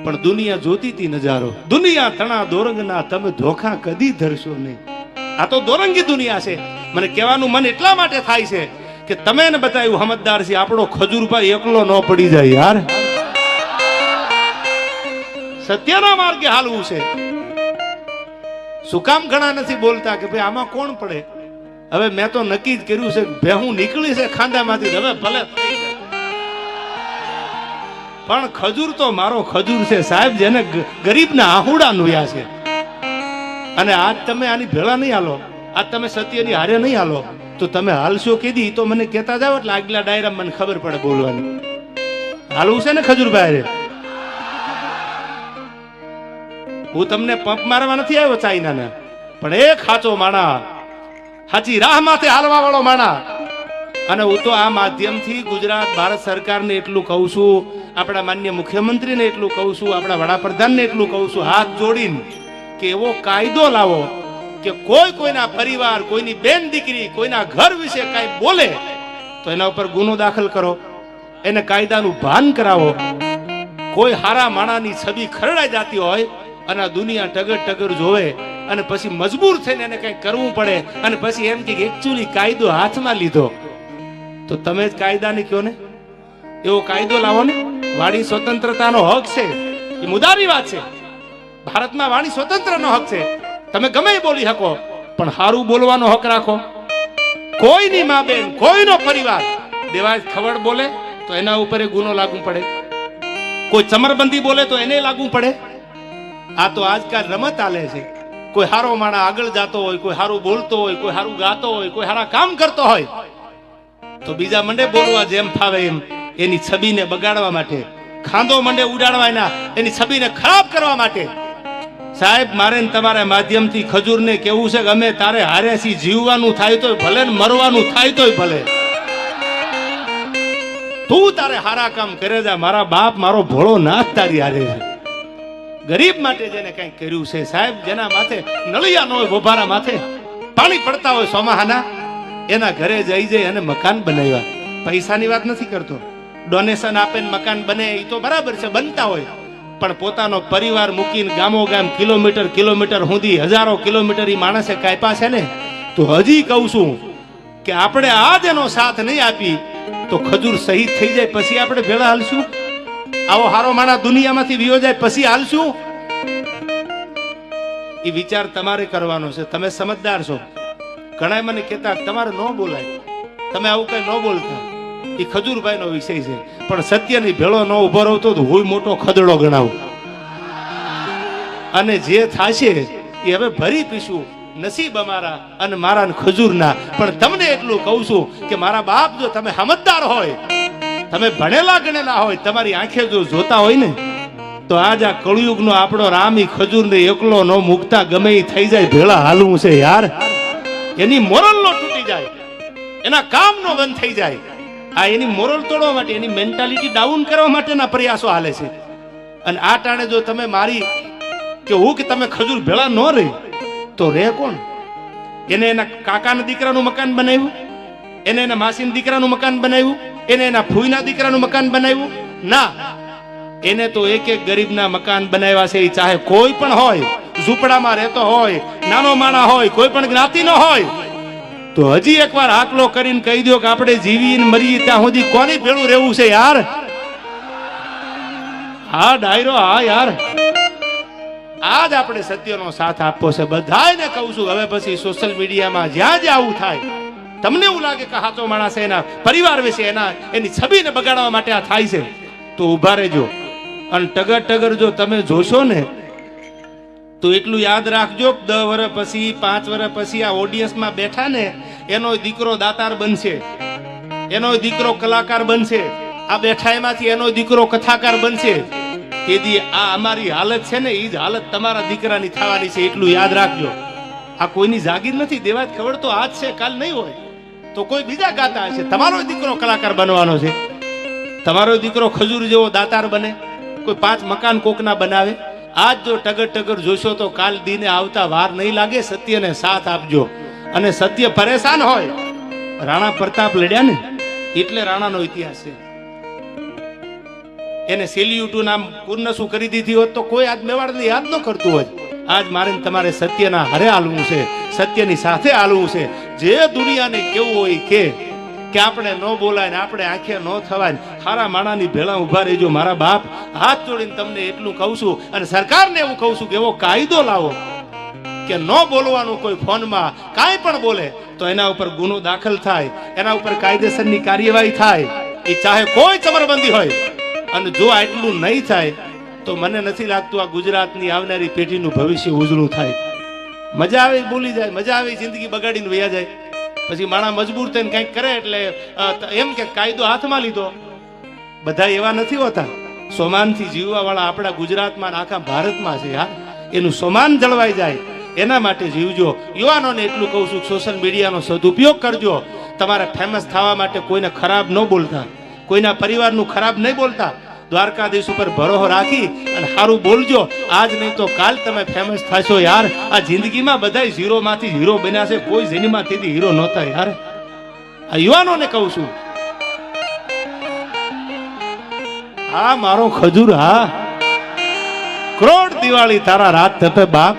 પણ દુનિયા જોતી હતી નજારો. દુનિયા તણા દોરંગના તમે ધોખા કદી ધરશો નહીં. આ તો દોરંગી દુનિયા છે. મને કહેવાનું મન એટલા માટે થાય છે કે તમે એને બતાવ્યું સમજદાર છે, આપણો ખજૂરભાઈ એકલો ન પડી જાય યાર. સત્યના માર્ગે હાલવું છે. શું કામ ઘણા નથી બોલતા કે ભાઈ આમાં કોણ પડે? હવે મેં તો નક્કી જ કર્યું છે કે ભેહું નીકળી છે ખાંદામાંથી, હવે ભલે પણ ખજૂર તો મારો ખજૂર છે સાહેબ, જેને ગરીબના આહુડા નુયા છે. અને આજ તમે આની ભેળા નહીં હાલો, આજ તમે સત્યની હારે નહીં હાલો, તો તમે હાલશો કીધી તો મને કહેતા જાવ એટલે આગલા ડાયરામાં મને ખબર પડે બોલવાની. હાલવું છે ને ખજૂરભાઈ? હું તમને પંપ મારવા નથી આવ્યો ચાઇનાના, પણ એક સાચો માણા, સાચી રાહ માથે હાલવા વાળો માણા. અને હું તો આ માધ્યમથી ગુજરાત ભારત સરકારને એટલું કહું છું, આપણા માન્ય મુખ્યમંત્રીને એટલું કહું છું, આપણા વડાપ્રધાનને એટલું કહું છું, હાથ જોડીને કે એવો કાયદો લાવો કે કોઈ કોઈના પરિવાર, કોઈની બેન દીકરી, કોઈના ઘર વિશે કાંઈ બોલે તો એના ઉપર ગુનો દાખલ કરો, એને કાયદાનું ભાન કરાવો. કોઈ હારા માણાની છબી ખરડાઈ જતી હોય અને આ દુનિયા ટગર ટગર જોવે અને પછી મજબૂર થઈને એને કંઈક કરવું પડે અને પછી એમ કે એકચ્યુઅલી કાયદો હાથમાં લીધો, તો તમે જ કાયદાને કહો ને. એવો કાયદો લાવો ને. વાણી સ્વતંત્રતાનો હક છે, એ મુદ્દાની વાત છે. ભારતમાં વાણી સ્વતંત્રનો હક છે, તમે ગમે એ બોલી શકો, પણ સારું બોલવાનો હક રાખો. કોઈની મા બેન, કોઈનો પરિવાર દેવાજ ખવડ બોલે તો એના ઉપર ગુનો લાગુ પડે, કોઈ ચમરબંધી બોલે તો એને લાગુ પડે. આ તો આજકાલ રમત આલે છે. કોઈ હારો માણા આગળ જાતો હોય, કોઈ હારું બોલતો હોય, કોઈ હારું ગાતો હોય, કોઈ હારા કામ કરતો હોય તો બીજા મંડે બોલવા જેમ ફાવે એમ, એની છબીને બગાડવા માટે, ખાંદો મંડે ઉડાડવા એના, એની છબીને ખરાબ કરવા માટે. સાહેબ, મારે તમારા માધ્યમથી ખજૂરને કેવું છે કે અમે તારે હારેથી જીવવાનું થાય તોય ભલે ને મરવાનું થાય તોય ભલે, તું તારે હારા કામ કરે જા. મારા બાપ, મારો ભોળો નાથ તારી હારે છે. ગરીબ માટે જેને કંઈક કર્યું છે સાહેબ, જેના માથે નળિયા ન હોય, બોભારા માથે પાણી પડતા હોય સોમાહાના, એના ઘરે જઈ જઈ અને મકાન બનાવ્યા. પૈસાની વાત નથી કરતો, ડોનેશન આપીને મકાન બને એ તો બરાબર છે, બનતા હોય, પણ પોતાનો પરિવાર મૂકીને ગામો ગામ, કિલોમીટર કિલોમીટર સુધી, હજારો કિલોમીટર એ માણસે કાપ્યા છે ને. તો હજી કહું છું કે આપણે આજ એનો સાથ નહીં આપી તો ખજૂર શહીદ થઈ જાય પછી આપણે ભેળા હાલશું? આવો હારો માણા દુનિયામાંથી વિયો જાય પછી હાલશું? એ વિચાર તમારે કરવાનો છે. તમે સમજદાર છો. ઘણા મને કહેતા તમારે ન બોલાય, તમે આવું કઈ ન બોલતા. એ ખજૂરભાઈ નો વિષય છે, પણ સત્યની ભેળો ન ઉભો રહતો તો હું મોટો ખદડો ગણાવું. અને જે થશે એ હવે ભરી પીશું, નસીબ અમારા અને મારા ખજૂરના. પણ તમને એટલું કહું છું કે મારા બાપ, જો તમે સમજદાર હોય, તમે ભણેલા ગણેલા હોય, તમારી આંખે જો જોતા હોય ને, તો આજ આ કળયુગનો આપણો રામ ઈ ખજૂરને એકલો ન મૂકતા ગમે એ થઈ જાય ભેળા હાલવું છે યાર. એની મોરલ નો તૂટી જાય, એના કામ નો બંધ થઈ જાય. આ એની મોરલ તોડવા માટે, એની મેન્ટાલિટી ડાઉન કરવા માટેના પ્રયાસો હાલે છે. અને આ ટાણે જો તમે મારી કે હું કે તમે ખજૂર ભેળા ન રહી તો રે કોણ? એને એના કાકાના દીકરાનું મકાન બનાવ્યું, એને એના માસીના દીકરાનું મકાન બનાવ્યું, એને એના ફૂઈના દીકરાનું મકાન બનાવ્યું? ના, એને તો એક એક ગરીબના મકાન બનાવ્યા છે. એ ચાહે કોઈ પણ હોય, ઝૂંપડામાં રહેતો હોય, નાનો માણા હોય, કોઈ પણ જ્ઞાતિનો હોય, તો હજી એકવાર આકલો કરીને કહી દો કે આપણે જીવીને મરીએ ત્યાં સુધી કોની ભેળું રહેવું છે યાર? હા ડાયરો, હા યાર, આજ આપણે સત્યનો સાથ આપવો છે. બધાને કહું છું, હવે પછી સોશિયલ મીડિયામાં જ્યાં જ્યાં આવું થાય, તમને એવું લાગે કે સાચો માણસ એના પરિવાર વિશે, એની છબીને બગાડવા માટે આ થાય છે, તો ઉભા રહેજો. અને ટગર ટગર જો તમે જોશો ને તો એટલું યાદ રાખજો, 10 વર્ષ પછી, 5 વર્ષ પછી આ ઓડિયન્સમાં બેઠા ને, એનો દીકરો દાતાર બનશે, એનો દીકરો કલાકાર બનશે, આ બેઠા એમાંથી એનો દીકરો કથાકાર બનશે. તેથી આ અમારી હાલત છે ને, એ જ હાલત તમારા દીકરાની થવાની છે, એટલું યાદ રાખજો. આ કોઈની જાગીર નથી. દેવાજ ખબર તો આજ છે, કાલ નહીં હોય, તો કોઈ બીજા ગાતા હશે. તમારો દીકરો કલાકાર બનવાનો છે, તમારો દીકરો ખજૂર જેવો દાતાર બને, કોઈ 5 મકાન કોકના બનાવે. આજ જો ટગર ટગર જોશો તો કાલ દીને આવતા વાર નહીં લાગે. સત્યને સાથ આપજો. અને સત્ય પરેશાન હોય, રાણા પ્રતાપ લડ્યા ને એટલે રાણાનો ઇતિહાસ છે. એને સેલ્યુટું નામ પૂર્ણસું કરી દીધી હોત તો કોઈ આજ મેવાડને યાદ ન કરતું હોય. આજ મારે ને તમારે સત્યના હારે હાલવું છે, સત્યની સાથે હાલવું છે. જે દુનિયાને કેવું હોય કે આપણે ન બોલાય ને આપણે આંખે ન થવાય ને સારા માણાની ભેળા ઉભા રહેજો. મારા બાપ હાથ જોડીને તમને એટલું કહું છું, અને સરકારને એવું કહું છું કે એવો કાયદો લાવો કે ન બોલવાનું. કોઈ ફોનમાં કાંઈ પણ બોલે તો એના ઉપર ગુનો દાખલ થાય, એના ઉપર કાયદેસરની કાર્યવાહી થાય, એ ચાહે કોઈ ચમરબંધી હોય. અને જો આટલું નહીં થાય તો મને નથી લાગતું આ ગુજરાતની આવનારી પેઢીનું ભવિષ્ય ઉજળું થાય. મજા આવે બોલી જાય, મજા આવે જિંદગી બગાડીને વયા જાય. પછી માણા મજબૂર થઈને કંઈક કરે એટલે એમ કે કાયદો હાથમાં લીધો. બધા એવા નથી હોતા. સોમાનથી જીવવા વાળા આપણા ગુજરાતમાં આખા ભારતમાં છે યાર. એનું સોમાન જળવાઈ જાય એના માટે જીવજો. યુવાનોને એટલું કહું છું, સોશિયલ મીડિયાનો સદુપયોગ કરજો. તમારે ફેમસ થવા માટે કોઈને ખરાબ ન બોલતા, કોઈના પરિવારનું ખરાબ નહીં બોલતા. દ્વારકાધીશ ઉપર ભરોસો રાખી અને સારું બોલજો. આજ નહીં તો કાલ તમે ફેમસ થશો યાર. આ જિંદગીમાં બધા ઝીરો માંથી હીરો બન્યા છે, કોઈ જેનીમાંથી હીરો નહોતા યાર. આ યુવાનોને કહું છું. હા મારો ખજૂર, હા કરોડ દિવાળી તારા રાત તપે બાપ.